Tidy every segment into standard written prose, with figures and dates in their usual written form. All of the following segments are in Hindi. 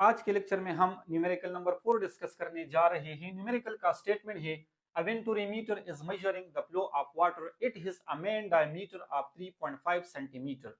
आज के लेक्चर में हम न्यूमेरिकल नंबर 4 डिस्कस करने जा रहे हैं। न्यूमेरिकल का स्टेटमेंट है a venturimeter is measuring the flow of water. It has a main diameter of 3.5 centimeter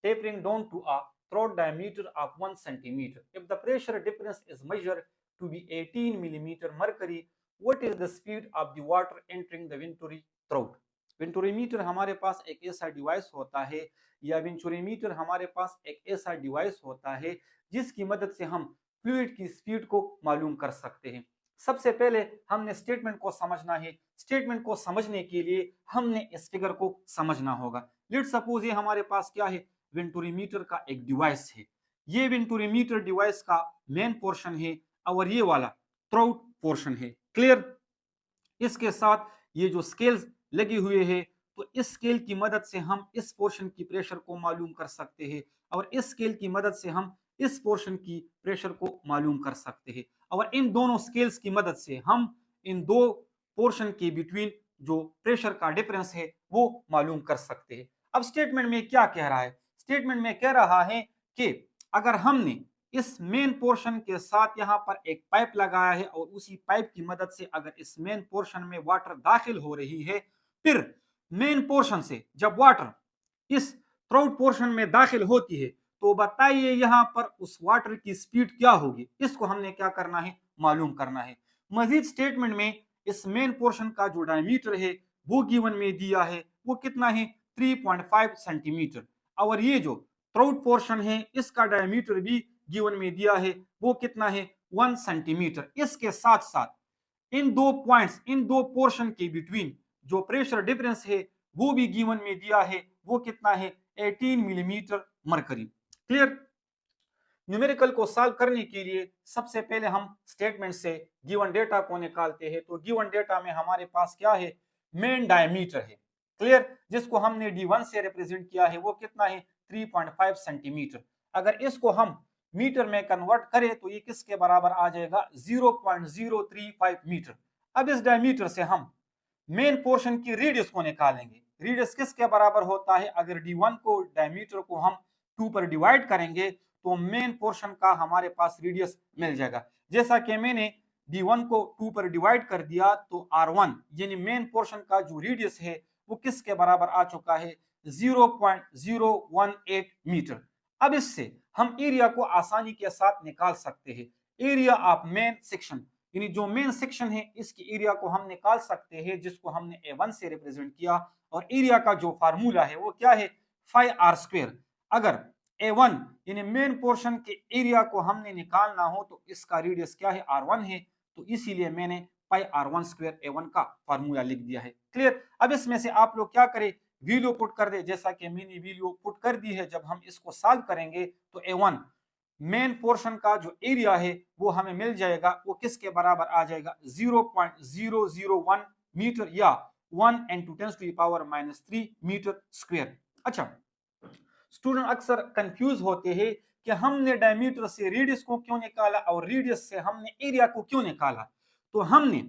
tapering down to a throat diameter of 1 centimeter. If the pressure difference is measured to be 18 millimeter mercury, what is the speed of the water entering the venturi throat? Venturimeter हमारे पास एक ऐसा डिवाइस होता है या वेंचुरीमीटर हमारे पास एक ऐसा डिवाइस होता है जिसकी मदद से हम फ्लूइड की स्पीड को मालूम कर सकते हैं। सबसे पहले हमने स्टेटमेंट को समझना है। स्टेटमेंट को समझने के लिए हमने इस फिगर को समझना होगा। लेट्स सपोज ये हमारे पास क्या है, वेंटुरीमीटर का एक डिवाइस है। ये वेंटुरीमीटर डिवाइस का मेन पोर्शन है और ये वाला थ्रोट पोर्शन है। क्लियर? इसके साथ ये जो स्केल्स लगे हुए हैं, तो इस स्केल की मदद से हम इस पोर्शन की प्रेशर को मालूम कर सकते हैं और इस स्केल की मदद से हम इस पोर्शन की प्रेशर को मालूम कर सकते हैं और इन दोनों स्केल्स की मदद से हम इन दो पोर्शन के बिटवीन जो प्रेशर का डिफरेंस है वो मालूम कर सकते हैं। अब स्टेटमेंट में क्या कह रहा है? स्टेटमेंट में कह रहा है कि अगर हमने इस मेन पोर्शन के साथ यहाँ पर एक पाइप लगाया है और उसी पाइप की मदद से अगर इस मेन पोर्शन में वाटर दाखिल हो रही है, फिर मेन पोर्शन से जब वाटर इस थ्रोट पोर्शन में दाखिल होती है, तो बताइए यहाँ पर उस वाटर की स्पीड क्या होगी? इसको हमने क्या करना है? मालूम करना है। मजीद स्टेटमेंट में इस मेन पोर्शन का जो डायमीटर है वो गिवन में दिया है, वो कितना है? 3.5 सेंटीमीटर। और ये जो थ्रोट पोर्शन है इसका डायमीटर भी गिवन में दिया है, वो कितना है? 1 सेंटीमीटर। इसके साथ साथ इन दो पॉइंट्स, इन दो पोर्शन के बिटवीन जो प्रेशर डिफरेंस है वो भी गिवन में दिया है, वो कितना है? 18 मिलीमीटर मरकरी। क्लियर? न्यूमेरिकल को सॉल्व करने के लिए सबसे पहले हम स्टेटमेंट से गिवन डेटा को निकालते हैं। तो गिवन डेटा में हमारे पास क्या है? मेन डायमीटर है। क्लियर? जिसको हमने d1 से रिप्रेजेंट किया है, वो कितना है? 3.5 सेंटीमीटर। अगर इसको हम मीटर में कन्वर्ट करें तो ये किसके बराबर आ जाएगा? 0.035 मीटर। अब इस डायमीटर से हम मेन पोर्शन की रेडियस को निकालेंगे। रेडियस किसके बराबर होता है? अगर d1 को, डायमीटर को हम 2 पर डिवाइड करेंगे तो मेन पोर्शन का हमारे पास रेडियस मिल जाएगा। जैसा कि मैंने d1 को 2 पर डिवाइड कर दिया तो r1 यानी मेन पोर्शन का जो रेडियस है वो किसके बराबर आ चुका है? 0.018 मीटर। अब इससे हम एरिया को आसानी के साथ निकाल सकते हैं। एरिया ऑफ मेन सेक्शन, यानी जो मेन सेक्शन है इसकी एरिया को हम निकाल सकते हैं, जिसको हमने a1 से रिप्रेजेंट किया। और एरिया का जो फार्मूला है वो क्या है? 5r²। अगर a1 यानी मेन पोर्शन के एरिया को हमने निकालना हो तो इसका रेडियस क्या है? r1 है, तो इसीलिए मैंने πr1² a1 का फार्मूला लिख दिया है। क्लियर? अब इसमें से आप लोग क्या करें? वैल्यू पुट कर दे, जैसा कि मैंने वैल्यू पुट कर दी है। जब हम इसको सॉल्व करेंगे तो a1 मेन पोर्शन का जो एरिया है वो हमें मिल जाएगा, वो किसके बराबर आ जाएगा? 0.001 मीटर या 1 × 10⁻³ मीटर स्क्वायर। अच्छा, स्टूडेंट अक्सर कंफ्यूज होते हैं कि हमने डायमीटर से रेडियस को क्यों निकाला और रेडियस से हमने एरिया को क्यों निकाला। तो हमने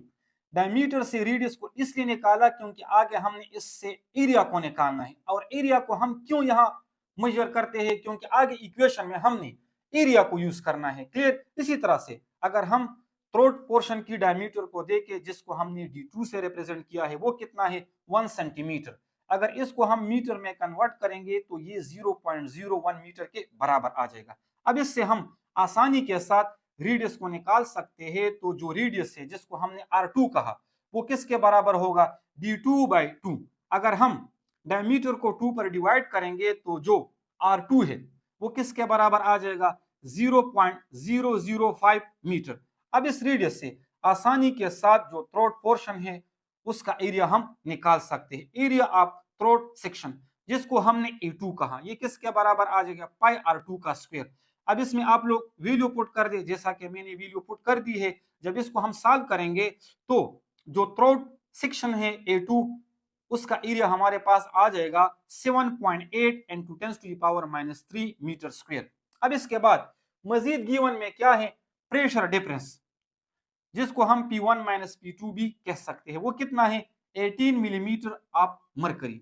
डायमीटर से रेडियस को इसलिए निकाला क्योंकि आगे हमने इससे एरिया को निकालना है। और एरिया को हम क्यों यहाँ मेजर करते हैं? क्योंकि आगे इक्वेशन में हमने एरिया को यूज करना है। क्लियर? इसी तरह से अगर हम थ्रोट पोर्शन की डायमीटर को देखें, जिसको हमने d2 से रिप्रेजेंट किया है, वो कितना है? 1 सेंटीमीटर। अगर इसको हम मीटर में कन्वर्ट करेंगे तो ये 0.01 मीटर के बराबर आ जाएगा। अब इससे हम आसानी के साथ रेडियस को निकाल सकते हैं। तो जो रेडियस है जिसको हमने r2 कहा, वो किसके बराबर होगा? d2/2। अगर हम डायमीटर को 2 पर डिवाइड करेंगे तो जो r2 है वो किसके बराबर आ जाएगा? 0.005 मीटर। अब इस रेडियस से आसानी के साथ जो थ्रोट पोर्शन है उसका एरिया हम निकाल सकते हैं। एरिया ऑफ थ्रोट सेक्शन, जिसको हमने A2 कहा, ये किसके बराबर आ जाएगा? πr2²। अब इसमें आप लोग वैल्यू पुट कर दे, जैसा कि मैंने वैल्यू पुट कर दी है। जब इसको हम सॉल्व करेंगे तो जो थ्रोट सेक्शन है A2, उसका एरिया हमारे पास आ जाएगा 7.8 × 10⁻³ मीटर स्क्वायर। अब इसके बाद मजीद गिवन में क्या है? प्रेशर डिफरेंस, जिसको हम P1 - P2 भी कह सकते हैं, वो कितना है? 18 मिलीमीटर ऑफ मरकरी।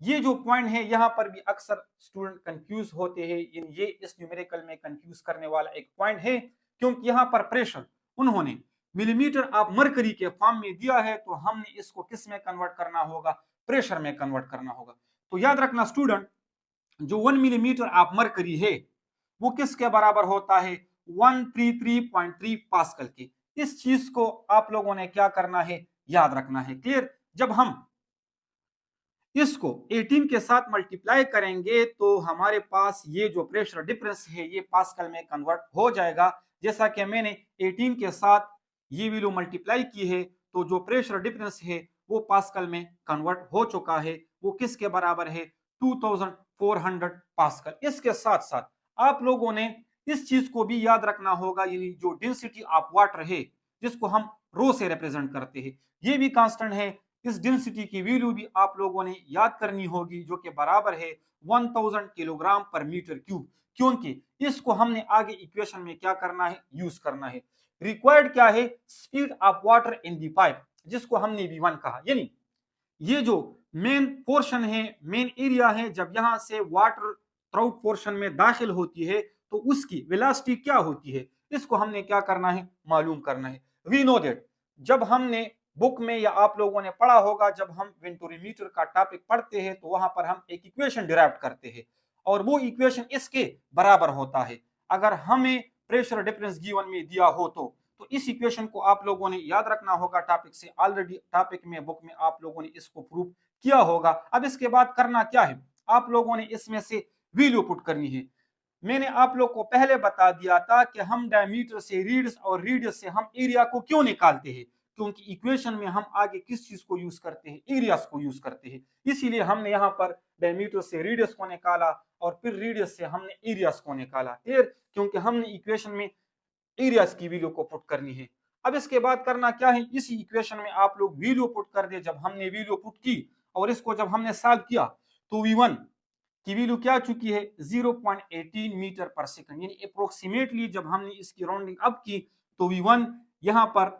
ये जो पॉइंट है यहाँ पर भी अक्सर स्टूडेंट कंफ्यूज होते हैं, ये इस न्यूमेरिकल में कंफ्यूज करने वाला एक पॉइंट है, क्योंकि यहाँ पर प्रेशर उन्होंने मिलीमीटर ऑफ मरकरी के फॉर्म में दिया है, तो हमने इसको किस में कन्वर्ट करना होगा, प्रेशर में कन्वर्ट करना होगा। तो याद रखना स्टूडेंट, जो 1 मिलीमीटर ऑफ मरकरी है वो किसके बराबर होता है, 133.3 पास्कल के। इस चीज को आप लोगों ने क्या करना है, याद रखना है। क्लियर? जब हम इसको 18 के साथ मल्टीप्लाई करेंगे तो हमारे पास ये जो प्रेशर डिफरेंस है ये पास्कल में कन्वर्ट हो जाएगा। जैसा कि मैंने 18 के साथ ये वैल्यू मल्टीप्लाई की है, तो जो प्रेशर डिफरेंस है वो पास्कल में कन्वर्ट हो चुका है। वो किसके बराबर है, 2400 पास्कल। इसके साथ साथ आप लोगों ने इस चीज को भी याद रखना होगा, यानी जो डेंसिटी ऑफ वाटर है जिसको हम रो से रिप्रेजेंट करते हैं, ये भी कांस्टेंट है। इस डेंसिटी की वैल्यू भी आप लोगों ने याद करनी होगी, जो कि बराबर है 1000 किलोग्राम पर मीटर क्यूब, क्योंकि इसको हमने आगे इक्वेशन में क्या करना है, यूज करना है। रिक्वायर्ड क्या है, speed of water in the pipe, जिसको हमने V1 कहा। यानी ये जो मेन पोर्शन है, मेन एरिया है, जब यहां से वाटर थ्राउट पोर्शन में दाखिल होती है तो उसकी वेलोसिटी क्या होती है, इसको हमने क्या करना है, मालूम करना है। वी नो दैट, जब हमने बुक में या आप लोगों ने पढ़ा होगा, जब हम वेंटोरीमीटर का टॉपिक पढ़ते हैं तो वहां पर हम एक इक्वेशन डिराइव करते हैं, और वो इक्वेशन इसके बराबर होता है। अगर हमें प्रेशर डिफरेंस गिवन में दिया हो तो इस इक्वेशन को आप लोगों ने याद रखना होगा टॉपिक से। ऑलरेडी टॉपिक में, बुक में आप लोगों ने इसको प्रूव किया होगा। अब इसके बाद करना क्या है, आप लोगों ने इसमें से वैल्यू पुट करनी है। मैंने आप लोग को पहले बता दिया था कि हम डायमीटर से रेडियस और रेडियस से हम एरिया को क्यों निकालते हैं, क्योंकि इक्वेशन में हम आगे किस चीज को यूज करते हैं, एरियाज को यूज करते हैं। इसीलिए हमने यहाँ पर डायमीटर से रेडियस को निकाला और फिर रेडियस से हमने एरियाज को निकाला। क्लियर? क्योंकि हमने इक्वेशन में एरियाज की वैल्यू को पुट करनी है। अब इसके बाद करना क्या है, इसी इक्वेशन में आप लोग वैल्यू पुट कर दे। जब हमने वैल्यू पुट की और इसको जब हमने सॉल्व किया तो V1 की वैल्यू क्या चुकी है, 0.18 मीटर पर सेकंड, यानी अप्रोक्सीमेटली जब हमने इसकी राउंडिंग अप की तो V1 यहाँ पर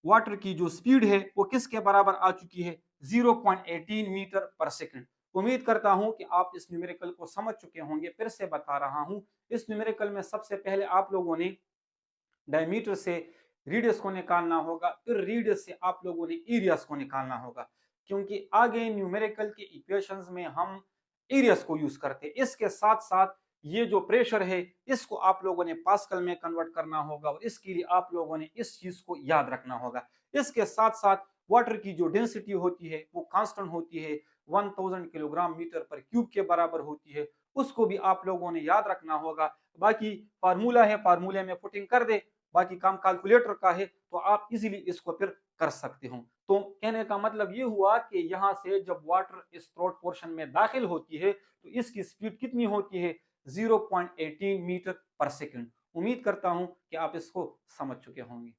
वाटर की जो स्पीड है वो किसके बराबर आ चुकी है, 0.18 मीटर पर सेकंड। उम्मीद करता हूं कि आप इस न्यूमेरिकल को समझ चुके होंगे। फिर से बता रहा हूं, इस न्यूमेरिकल में सबसे पहले आप लोगों ने डायमीटर से रेडियस को निकालना होगा, फिर रेडियस से आप लोगों ने एरियास को निकालना होगा, क्योंकि आगे न्यूमेरिकल के इक्वेशंस में हम एरियास को यूज करते हैं। इसके साथ साथ ये जो प्रेशर है इसको आप लोगों ने पास्कल में कन्वर्ट करना होगा, और इसके लिए आप लोगों ने इस चीज को याद रखना होगा। इसके साथ साथ वाटर की जो डेंसिटी होती है वो कांस्टेंट होती है, 1000 किलोग्राम मीटर पर क्यूब के बराबर होती है, उसको भी आप लोगों ने याद रखना होगा। बाकी फार्मूला है, फार्मूले में पुटिंग कर दे, बाकी काम कैलकुलेटर का है, तो आप इजीली इसको फिर कर सकते हो। तो कहने का मतलब ये हुआ कि यहाँ से जब वाटर इस थ्रोट पोर्शन में दाखिल होती है तो इसकी स्पीड कितनी होती है, 0.18 मीटर पर सेकंड। उम्मीद करता हूं कि आप इसको समझ चुके होंगे।